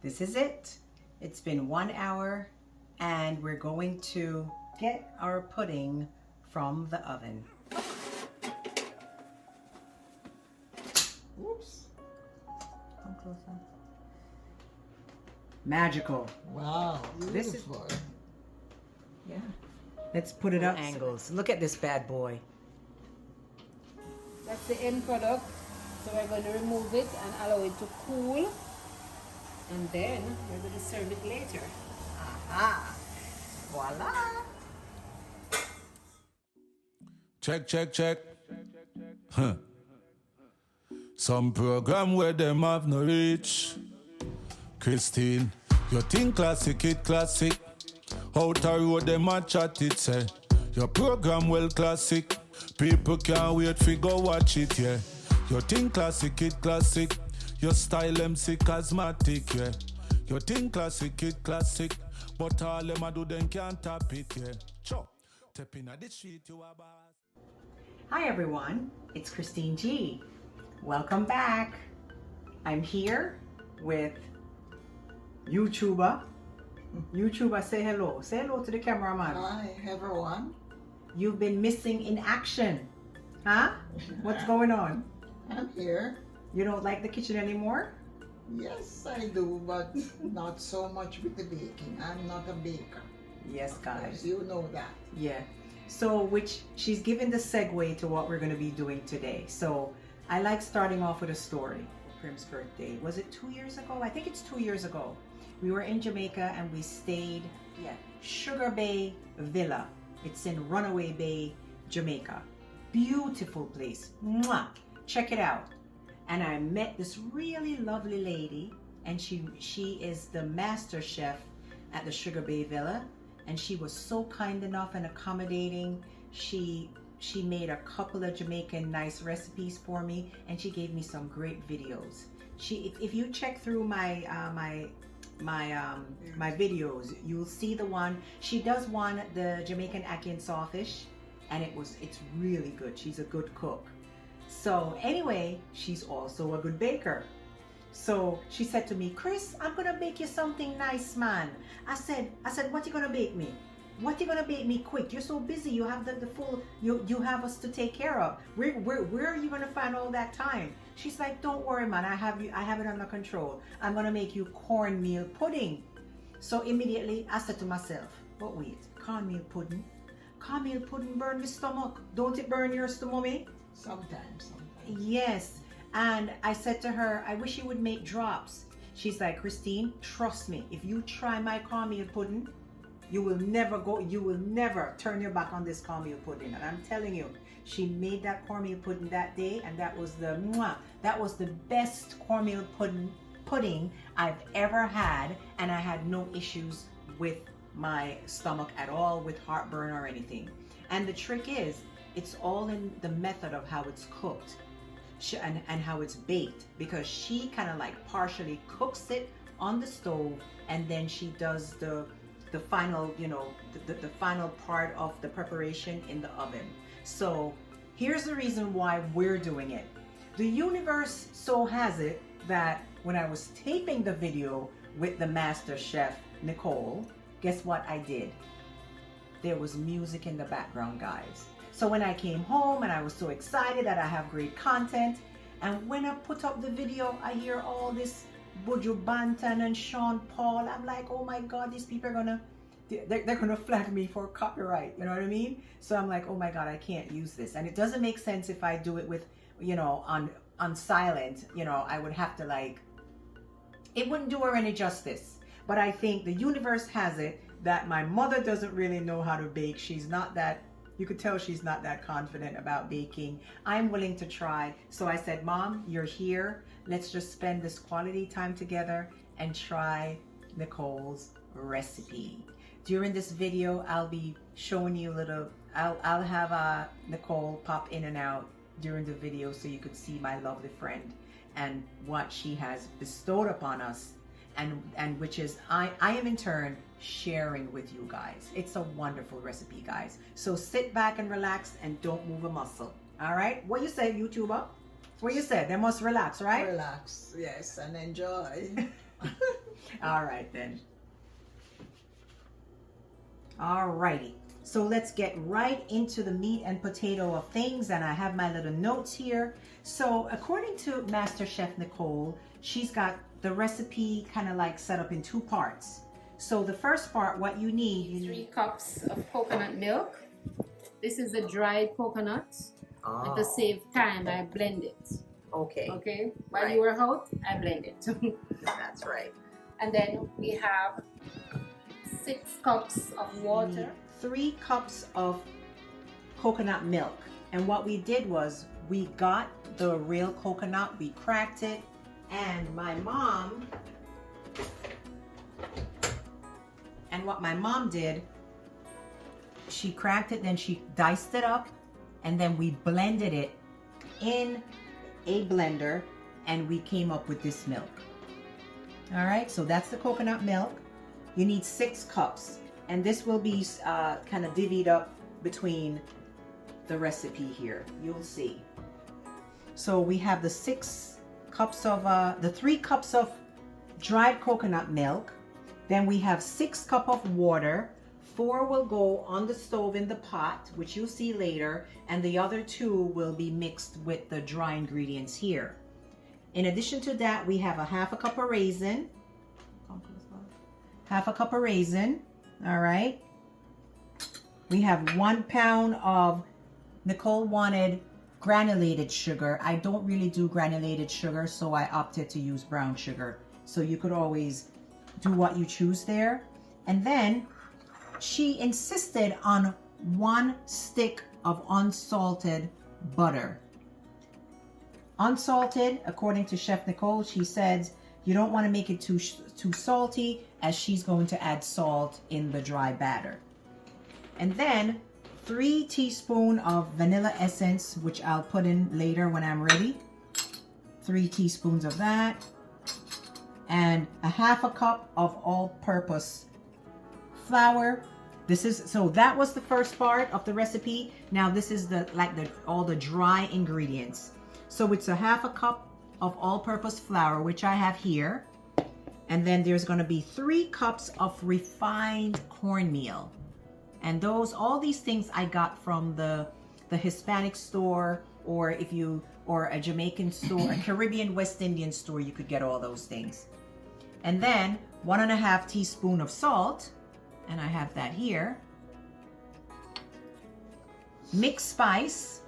This is it. It's been 1 hour and we're going to get our pudding from the oven. Oops. Come closer. Magical. Wow, This is beautiful. Yeah. Let's put it up angles. Look at this bad boy. That's the end product. So we're going to remove it and allow it to cool. And then we're going to serve it later. Aha. Voila. Check, check, check. Huh. Some program where them have no reach. Christine, you think classic, it classic. Out a road them a chat it say. Your program well classic. People can't wait for go watch it, yeah. You think classic, it classic. Your style MC cosmetic, yeah. You think classic, it classic. But all them a do them can't tap it, yeah. Chop. Step in at the street, you a boss. Hi everyone, it's Christine G. Welcome back. I'm here with YouTuber. YouTuber, say hello. Say hello to the cameraman. Hi, everyone. You've been missing in action. Huh? What's going on? I'm here. You don't like the kitchen anymore? Yes, I do, but not so much with the baking. I'm not a baker. Yes, guys. You know that. Yeah. So, which she's given the segue to what we're going to be doing today. So, I like starting off with a story. Prim's birthday. Was it 2 years ago? I think it's 2 years ago. We were in Jamaica and we stayed at Sugar Bay Villa. It's in Runaway Bay, Jamaica. Beautiful place. Mwah! Check it out. And I met this really lovely lady, and she is the master chef at the Sugar Bay Villa, and she was so kind enough and accommodating. She made a couple of Jamaican nice recipes for me, and she gave me some great videos. If you check through my my videos, you'll see the one she does, the Jamaican ackee and sawfish, and it's really good. She's a good cook. So anyway, she's also a good baker. So she said to me, Chris, I'm gonna bake you something nice, man. I said, what you gonna bake me? What you gonna bake me quick? You're so busy. You have the full, you have us to take care of. Where are you gonna find all that time? She's like, don't worry, man. I have it under control. I'm gonna make you cornmeal pudding. So immediately I said to myself, but wait, cornmeal pudding? Cornmeal pudding burn the stomach. Don't it burn your stomach? Sometimes. Yes. And I said to her, I wish you would make drops. She's like, Christine, trust me, if you try my cornmeal pudding, you will never turn your back on this cornmeal pudding. And I'm telling you, she made that cornmeal pudding that day, and that was the best cornmeal pudding I've ever had, and I had no issues with my stomach at all, with heartburn or anything. And the trick is, it's all in the method of how it's cooked and how it's baked, because she kind of like partially cooks it on the stove, and then she does the final, the final part of the preparation in the oven. So here's the reason why we're doing it. The universe so has it that when I was taping the video with the master chef Nicole, guess what I did? There was music in the background, guys. So when I came home and I was so excited that I have great content, and when I put up the video, I hear all this Buju Banton and Sean Paul. I'm like, oh my God, these people are they're gonna flag me for copyright. You know what I mean? So I'm like, oh my God, I can't use this. And it doesn't make sense if I do it with, on silent. I would have to it wouldn't do her any justice. But I think the universe has it that my mother doesn't really know how to bake. She's not that, you could tell she's not that confident about baking. I'm willing to try. So I said, Mom, you're here. Let's just spend this quality time together and try Nicole's recipe. During this video, I'll be showing you I'll have Nicole pop in and out during the video so you could see my lovely friend and what she has bestowed upon us, and which is I am in turn sharing with you guys. It's a wonderful recipe, guys. So sit back and relax and don't move a muscle. All right? What you say, YouTuber? What you said? They must relax, right? Relax, yes, and enjoy. All right then. All righty. So let's get right into the meat and potato of things, and I have my little notes here. So according to Master Chef Nicole, she's got the recipe kind of like set up in two parts. So the first part, what you need, 3 cups of coconut milk. This is the dried coconut. And to save time, I blend it. Okay. Okay? While Right. you were out, I blend it. That's right. And then we have 6 cups of water. 3 cups of coconut milk. And what we did was we got the real coconut, we cracked it, and what my mom did, she cracked it, then she diced it up, and then we blended it in a blender, and we came up with this milk. All right, so that's the coconut milk. You need 6 cups, and this will be kind of divvied up between the recipe here. You'll see. So we have the 6 cups of, the 3 cups of dried coconut milk. Then we have 6 cups of water. 4 will go on the stove in the pot, which you'll see later, and the other 2 will be mixed with the dry ingredients here. In addition to that, we have a half a cup of raisin. Half a cup of raisin. All right. We have 1 pound of, Nicole wanted granulated sugar. I don't really do granulated sugar, so I opted to use brown sugar. So you could always do what you choose there. And then she insisted on 1 stick of unsalted butter. Unsalted, according to Chef Nicole, she says you don't want to make it too salty, as she's going to add salt in the dry batter. And then 3 teaspoons of vanilla essence, which I'll put in later when I'm ready. 3 teaspoons of that. And a half a cup of all-purpose flour. So that was the first part of the recipe. Now this is all the dry ingredients. So it's a half a cup of all-purpose flour, which I have here. And then there's going to be 3 cups of refined cornmeal. And all these things I got from the Hispanic store, or a Jamaican store, a Caribbean West Indian store, you could get all those things. And then 1.5 teaspoons of salt, and I have that here. Mixed spice,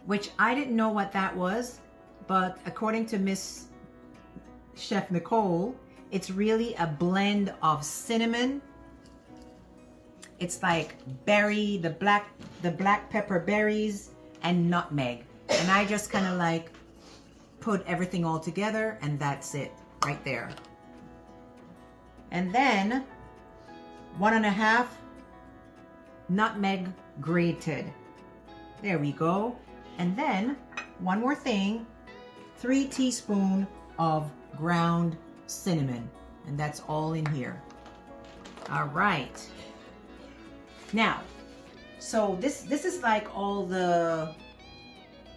which I didn't know what that was, but according to Miss Chef Nicole, it's really a blend of cinnamon. It's like the black pepper berries and nutmeg. And I just kind of like put everything all together, and that's it right there. And then 1.5 nutmeg grated. There we go. And then one more thing, 3 teaspoons of ground cinnamon, and that's all in here. All right. Now, so this is like all the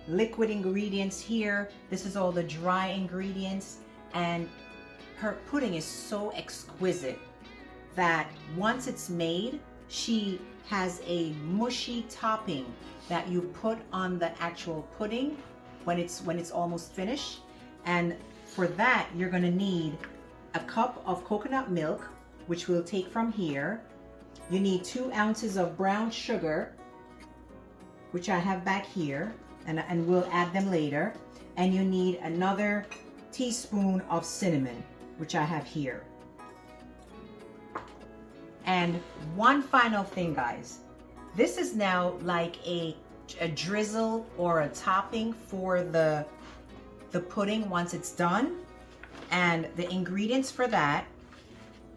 liquid ingredients here. This is all the dry ingredients, and her pudding is so exquisite that once it's made, she has a mushy topping that you put on the actual pudding when it's almost finished. And for that, you're going to need a cup of coconut milk, which we'll take from here. You need 2 ounces of brown sugar, which I have back here, and we'll add them later. And you need another teaspoon of cinnamon, which I have here. And one final thing, guys. This is now like a drizzle or a topping for the pudding once it's done. And the ingredients for that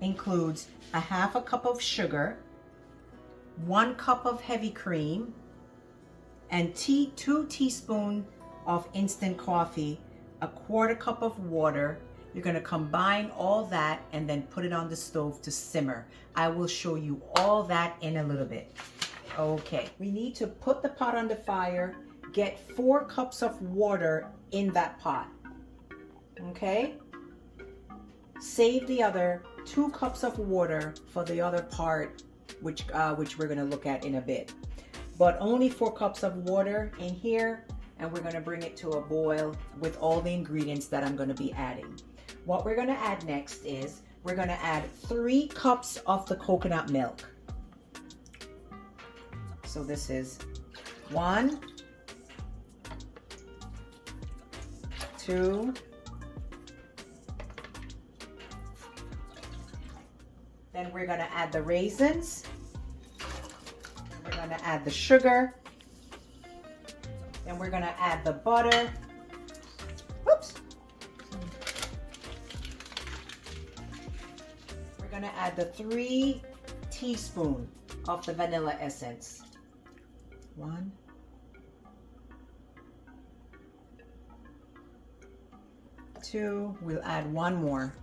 includes a half a cup of sugar, 1 cup of heavy cream, and 2 teaspoons of instant coffee, a 1/4 cup of water. You're going to combine all that and then put it on the stove to simmer. I will show you all that in a little bit. Okay, we need to put the pot on the fire, get 4 cups of water in that pot. Okay, Save the other 2 cups of water for the other part, which we're going to look at in a bit. But only 4 cups of water in here, and we're going to bring it to a boil with all the ingredients that I'm going to be adding. What we're going to add next is we're going to add 3 cups of the coconut milk. So this is 1, 2, then we're going to add the raisins, we're going to add the sugar, then we're going to add the butter. Oops. We're going to add the 3 teaspoons of the vanilla essence. 1, 2, we'll add 1 more,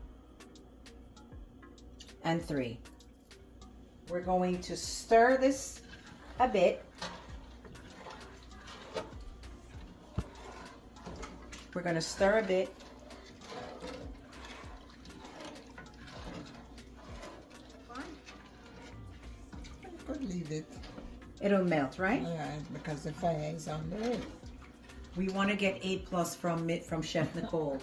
and 3. We're going to stir this a bit. We're going to stir a bit. I could leave it. It'll melt, right? Yeah, because the fire is on the way. We want to get A+ from Chef Nicole.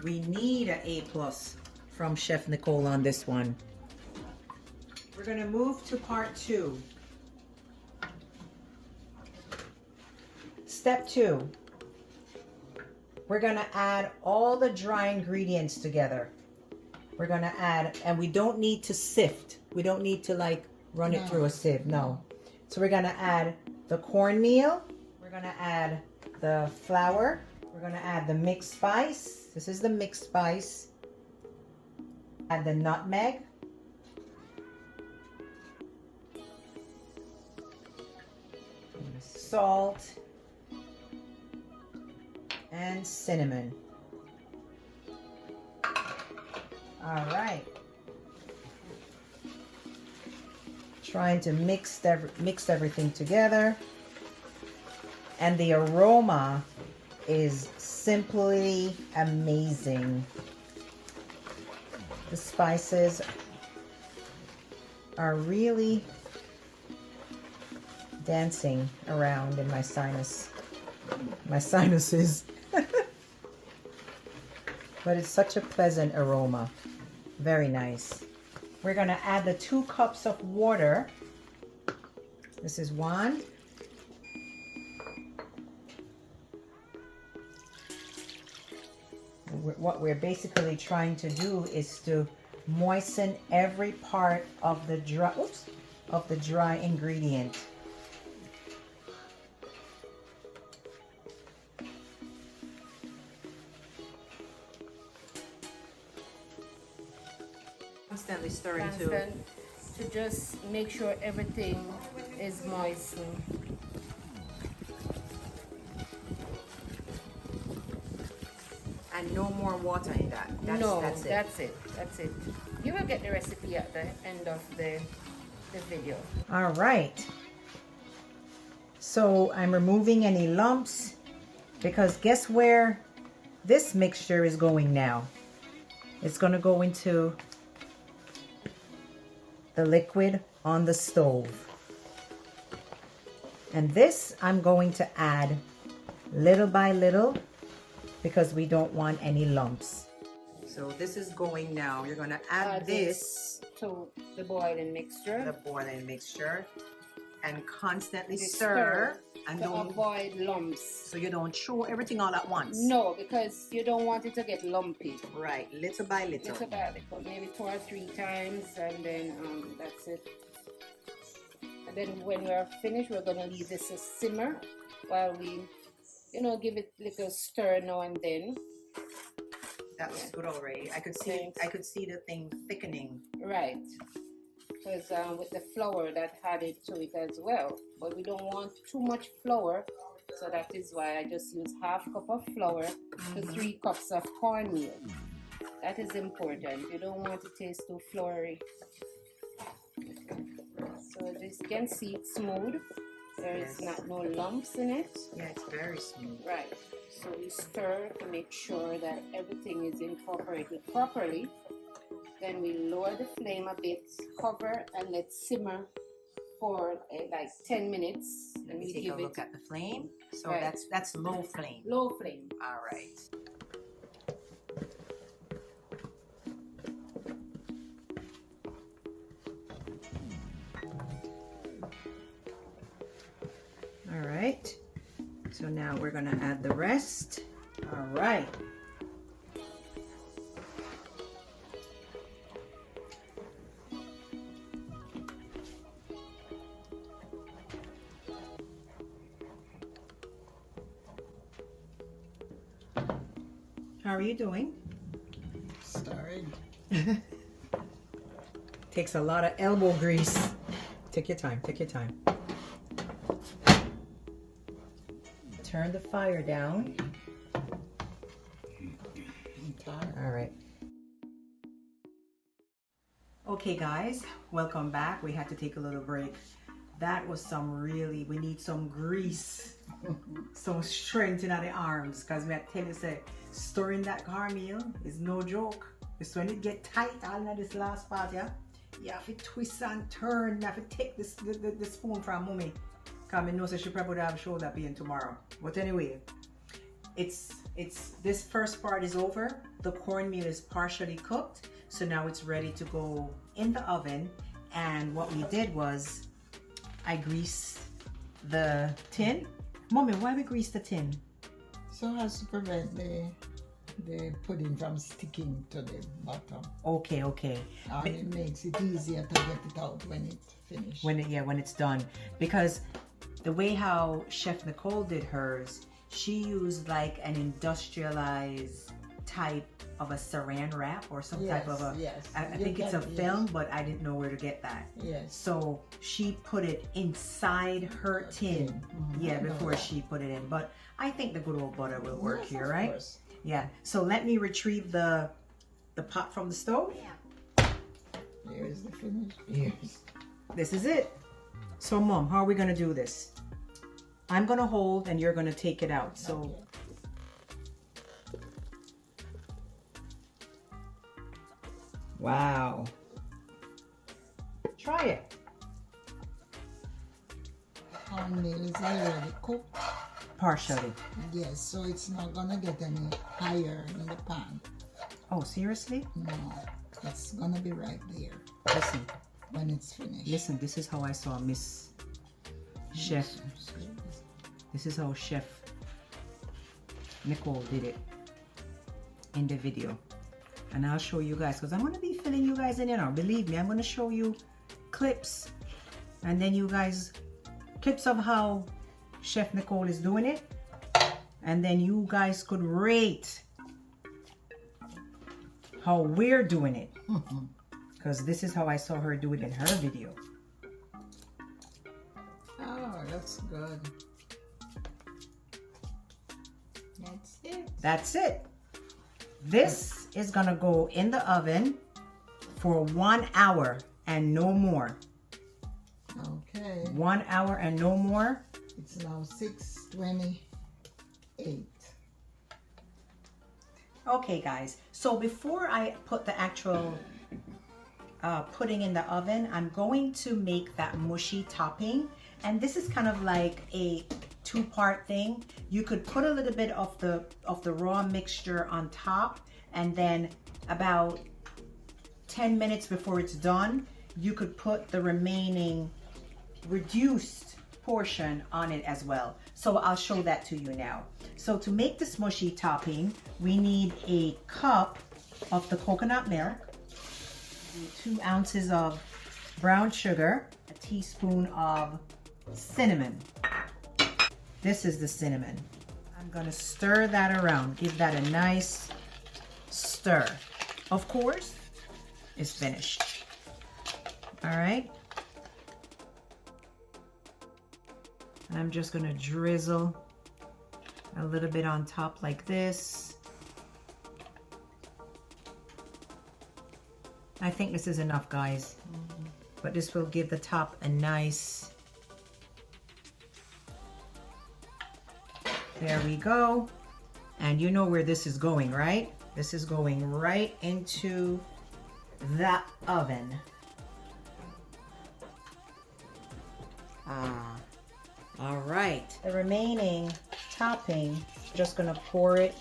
We need an A+ from Chef Nicole on this one. We're going to move to part 2. Step 2. We're going to add all the dry ingredients together. We're going to add, and we don't need to sift. We don't need to like run it through a sieve, no. So we're going to add the cornmeal. We're going to add the flour. We're going to add the mixed spice. This is the mixed spice. Add the nutmeg. Salt. And cinnamon. All right. Trying to mix everything together. And the aroma is simply amazing. The spices are really dancing around in my sinuses. But it's such a pleasant aroma. Very nice. We're going to add the 2 cups of water. This is 1. What we're basically trying to do is to moisten every part of the dry ingredient. Constantly stirring too. To just make sure everything is moistened. And no more water in that. That's it. That's it. You will get the recipe at the end of the video. All right. So I'm removing any lumps because guess where this mixture is going now? It's going to go into the liquid on the stove. And this I'm going to add little by little because we don't want any lumps. So this is going now. You're going to add this to the boiling mixture. And constantly stir and to don't avoid lumps. So you don't throw everything all at once. No, because you don't want it to get lumpy. Right, little by little. Little by little, maybe 2 or 3 times, and then that's it. And then when we're finished, we're gonna leave this to simmer while we, give it a little stir now and then. That's good already. I could see the thing thickening. Right. Because with the flour that added to it as well, but we don't want too much flour, so that is why I just use ½ cup of flour to 3 cups of cornmeal. That is important. You don't want to taste too floury. So as you can see, it's smooth. There is Yes. no lumps in it. Yeah, it's very smooth. Right. So we stir to make sure that everything is incorporated properly. Then we lower the flame a bit, cover, and let simmer for like 10 minutes. Let me take a look at the flame. So Right. that's low flame. Low flame. All right. All right. So now we're gonna add the rest. All right. How are you doing? Stirring. Takes a lot of elbow grease. Take your time, take your time. Turn the fire down. All right. Okay guys, welcome back. We had to take a little break. That was we need some grease, some strength in the arms, because I tell you, say, stirring that cornmeal is no joke. It's when it get tight all in this last part, yeah? You have to twist and turn. You have to take the spoon from mommy, because I know she probably would have shoulder pain tomorrow. But anyway, it's this first part is over. The cornmeal is partially cooked, so now it's ready to go in the oven. And what we did was I greased the tin. Mommy, why we grease the tin? So as to prevent the pudding from sticking to the bottom. Okay. And it makes it easier to get it out when it's finished. When it's done. Because the way how Chef Nicole did hers, she used like an industrialized type of a saran wrap or some type of a, yes. I think it's a film, but I didn't know where to get that. Yes. So she put it inside her tin, before she put it in. But I think the good old butter will work here, right? Course. Yeah. So let me retrieve the pot from the stove. Here's the finish. Here's. This is it. So Mom, how are we gonna do this? I'm gonna hold and you're gonna take it out. So. Okay. Wow. Try it. Cornmeal is already cooked. Partially. Yes, so it's not gonna get any higher in the pan. Oh, seriously? No, it's gonna be right there Listen, when it's finished. listen, this is how I saw Miss Chef. This is how Chef Nicole did it in the video. And I'll show you guys, because I'm going to be filling you guys in, believe me, I'm going to show you clips, and then you guys, clips of how Chef Nicole is doing it, and then you guys could rate how we're doing it, because this is how I saw her do it in her video. Oh, that's good. That's it. That's it. This is gonna go in the oven for 1 hour and no more. Okay. 1 hour and no more. It's now 6:28. Okay guys, so before I put the actual pudding in the oven, I'm going to make that mushy topping. And this is kind of like a two-part thing. You could put a little bit of the raw mixture on top, and then about 10 minutes before it's done, you could put the remaining reduced portion on it as well. So I'll show that to you now. So to make the smushy topping, we need a cup of the coconut milk, 2 ounces of brown sugar, a teaspoon of cinnamon. This is the cinnamon. I'm gonna stir that around, give that a nice stir. Of course, it's finished. All right. And I'm just gonna drizzle a little bit on top like this. I think this is enough, guys. But this will give the top a nice There we go. And you know where this is going, right? This is going right into the oven. All right. The remaining topping, just gonna pour it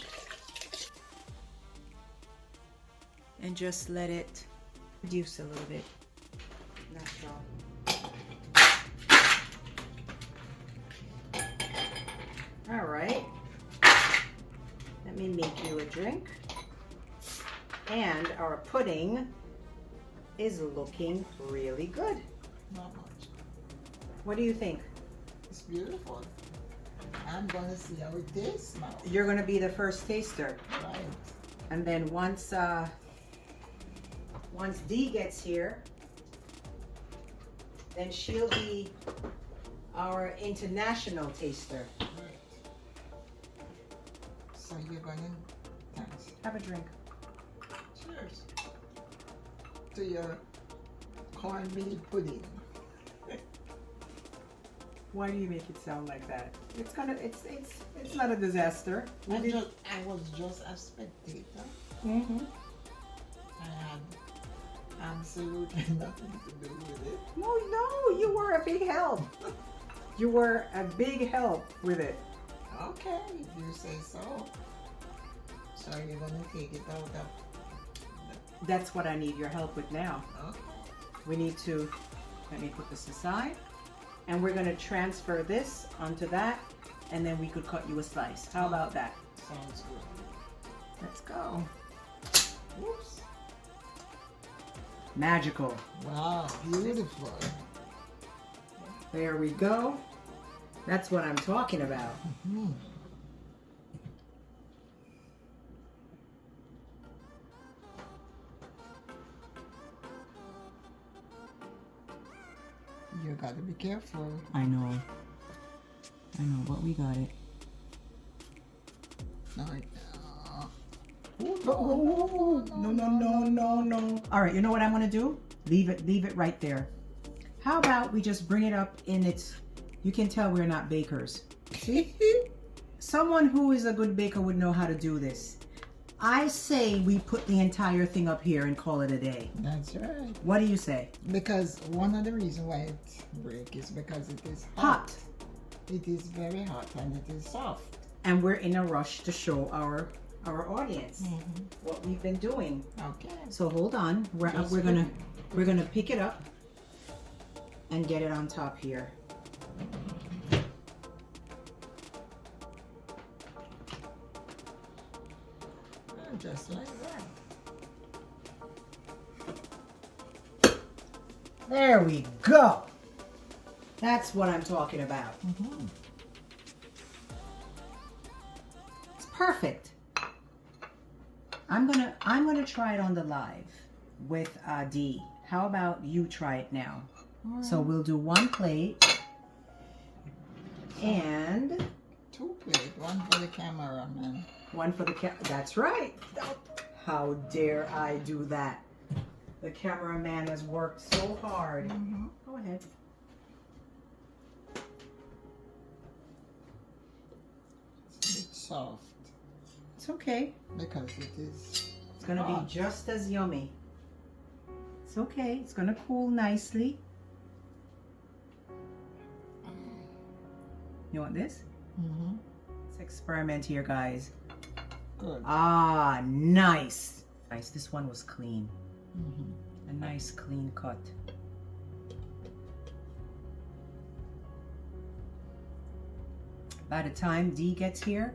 and just let it reduce a little bit. That's all. All right. Let me make you a drink. And our pudding is looking really good. Not much. What do you think? It's beautiful. I'm gonna see how it tastes now. You're gonna be the first taster. Right. And then once Dee gets here, then she'll be our international taster. Right. So you're gonna, thanks. Have a drink. Cheers to your cornmeal pudding. Why do you make it sound like that? It's not a disaster. I was just a spectator. Mm-hmm. I had absolutely nothing to do with it. No, you were a big help. You were a big help with it. Okay, if you say so. So you're gonna take it out of. That's what I need your help with now. Okay. We need to, let me put this aside, and we're gonna transfer this onto that, and then we could cut you a slice. How about that? Sounds good. Let's go. Whoops. Magical. Wow, beautiful. There we go. That's what I'm talking about. Hmm. You gotta be careful. I know, but we got it. No. All right, you know what I'm gonna do? Leave it right there. How about we just bring it up in its, you can tell we're not bakers. See? Someone who is a good baker would know how to do this. I say we put the entire thing up here and call it a day. That's right. What do you say? Because one of the reasons why it breaks is because it is Hot. It is very hot and it is soft. And we're in a rush to show our audience what we've been doing. Okay. So hold on. We're gonna pick it up and get it on top here. Just like that. There we go. That's what I'm talking about. It's perfect. I'm gonna try it on the live with Dee. How about you try it now? Right. So we'll do one plate and 2 plates, one for the cameraman. One for the that's right. How dare I do that? The cameraman has worked so hard. Go ahead. It's a bit soft. It's okay. Because it is. It's gonna be just as yummy. It's okay. It's gonna cool nicely. You want this? Let's experiment here, guys. Good. Ah, nice. Nice. This one was clean. A nice clean cut. By the time Dee gets here,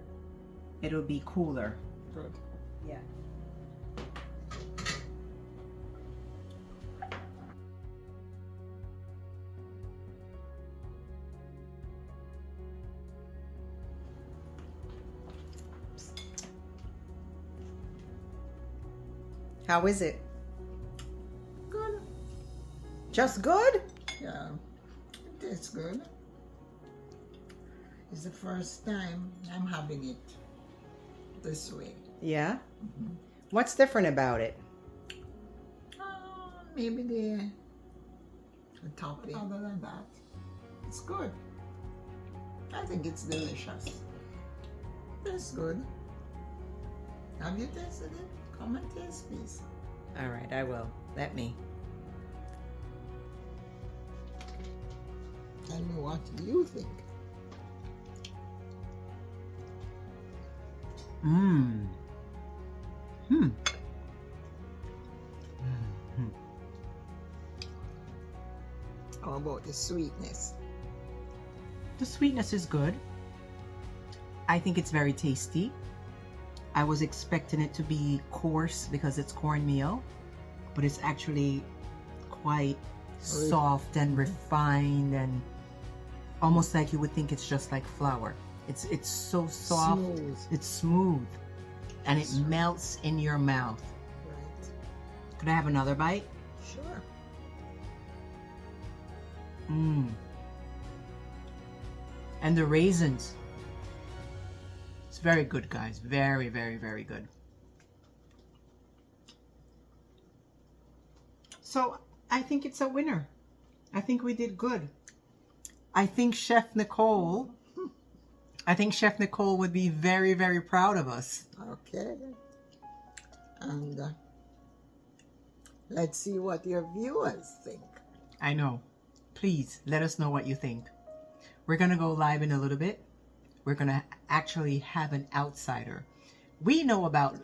it'll be cooler. Good. Yeah. How is it? Good. Just good? Yeah. It tastes good. It's the first time I'm having it this way. Yeah. What's different about it? Maybe the topping. Other than that, it's good. I think it's delicious. That's good. Have you tasted it? Come and taste, please. All right, I will. Let me. Tell me what you think. Mmm. Hmm. How about the sweetness? The sweetness is good. I think it's very tasty. I was expecting it to be coarse because it's cornmeal, but it's actually quite soft and refined and almost like you would think it's just like flour. It's so soft. Smooth. It's smooth. And it melts in your mouth. Right. Could I have another bite? Sure. Mmm. And the raisins. It's very good, guys. Very, very, very good. So I think it's a winner. I think we did good. I think Chef Nicole would be very, very proud of us. Okay. And let's see what your viewers think. I know. Please let us know what you think. We're going to go live in a little bit. We're going to actually have an outsider. We know about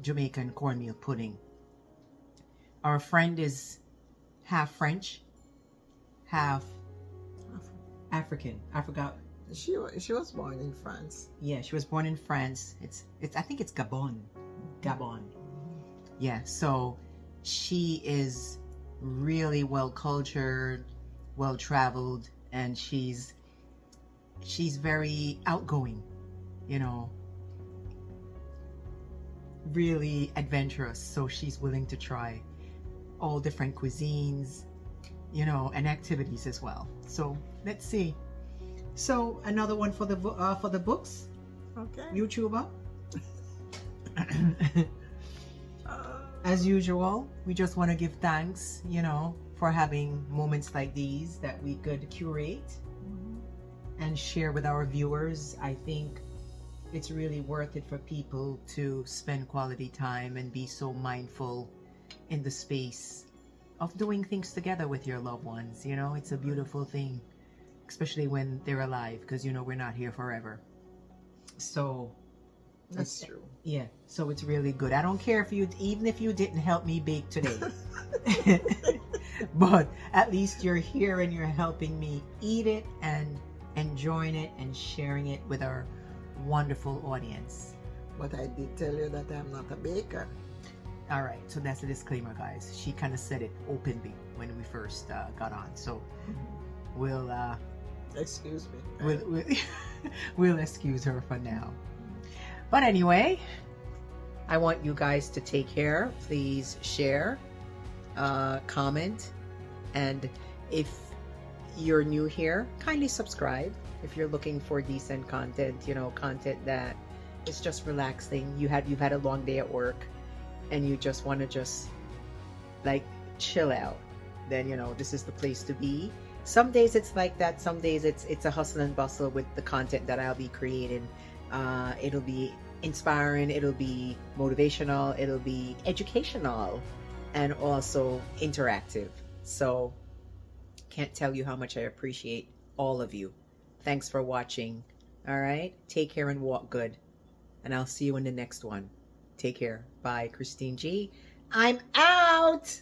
Jamaican cornmeal pudding. Our friend is half French, half African. I forgot. She was born in France. Yeah, she was born in France. It's I think it's Gabon. Yeah, so she is really well cultured, well traveled, and she's very outgoing, you know, really adventurous. So she's willing to try all different cuisines, you know, and activities as well. So let's see. So another one for the books, Okay. YouTuber. As usual, we just want to give thanks, you know, for having moments like these that we could curate and share with our viewers. I think it's really worth it for people to spend quality time and be so mindful in the space of doing things together with your loved ones. You know, it's a beautiful thing, especially when they're alive, because, you know, we're not here forever. So That's true. yeah, so it's really good. I don't care even if you didn't help me bake today. But at least you're here and you're helping me eat it and enjoying it and sharing it with our wonderful audience. But I did tell you that I'm not a baker. All right, so that's a disclaimer, guys. She kind of said it openly when we first got on. So we'll Excuse me. we'll excuse her for now. But anyway, I want you guys to take care. Please share, comment, and if you're new here, kindly subscribe. If you're looking for decent content, you know, content that is just relaxing. You've had a long day at work and you just want to just like chill out, then, you know, this is the place to be. Some days it's like that. Some days it's a hustle and bustle with the content that I'll be creating. It'll be inspiring, it'll be motivational, it'll be educational, and also interactive. So can't tell you how much I appreciate all of you. Thanks for watching. All right, take care and walk good, and I'll see you in the next one. Take care. Bye. Christine G. I'm out.